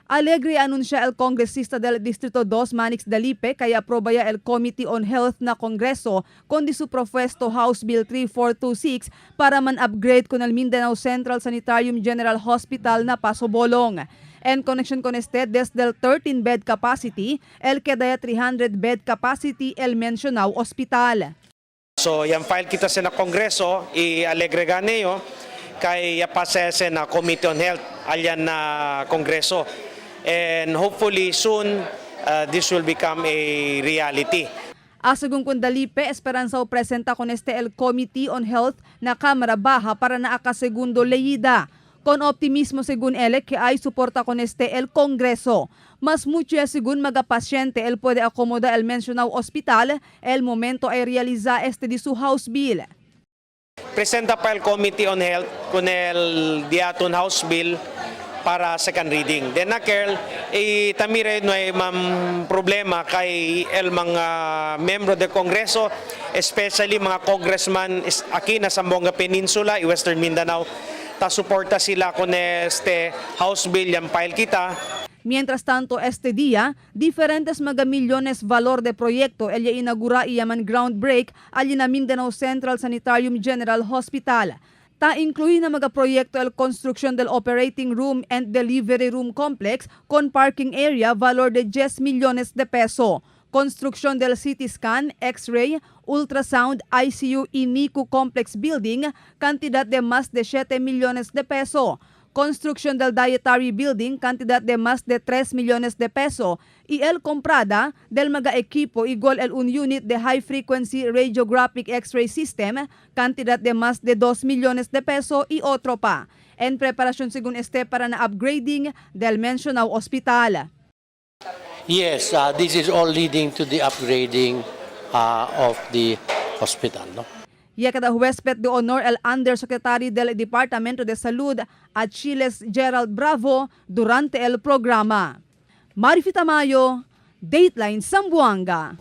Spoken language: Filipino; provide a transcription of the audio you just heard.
Alegre anuncia el congresista del Distrito 2 Manix Dalipe kaya aprobaya el Committee on Health na Kongreso kundi su propuesto House Bill 3426 para man-upgrade con el Mindanao Central Sanitarium General Hospital na pasobolong. En connection con este, desde el 13-bed capacity, el quedaya 300-bed capacity el mencionado hospital. So yung file kita sa Kongreso, i-alegre ganeyo kay yapasese na Committee on Health alyan na Kongreso. And hopefully soon this will become a reality. Asegún con Dalipe, esperanza o presenta con este el Committee on Health na Cámara Baja para na akasegundo leyida. Con optimismo según él que hay soporta con este el Kongreso. Mas mucho según magapasyente él puede acomoda el mencionado hospital, el momento ay realiza este de su House Bill. Presenta pa el Committee on Health con el diaton House Bill para second reading. Then nakel, tamire no ay problema kay el mga membro de Kongreso, especially mga congressman aquí na Zamboanga Peninsula, Western Mindanao, ta suporta sila con este House Bill yung file kita. Mientras tanto, este día, diferentes megamillones valor de proyecto ella inaugura iyaman groundbreak alin na Mindanao Central Sanitarium General Hospital. Ta incluye na magaproyekto el construction del operating room and delivery room complex con parking area valor de 10 millones de peso. Construction del CT scan, X-ray, ultrasound, ICU y NICU complex building, cantidad de más de 7 millones de peso. Construction del dietary building, cantidad de más de 3 millones de peso. Y el comprada del mga equipo igual el un unit de high frequency radiographic X-ray system, cantidad de más de 2 millones de peso y otro pa. En preparación según este para na upgrading del mencionado hospital. Yes, this is all leading to the upgrading of the hospital. No? Ya kada huésped de honor el Undersecretary del Departamento de Salud Achilles Gerald Bravo durante el programa. Marifita Mayo, Dateline Zamboanga.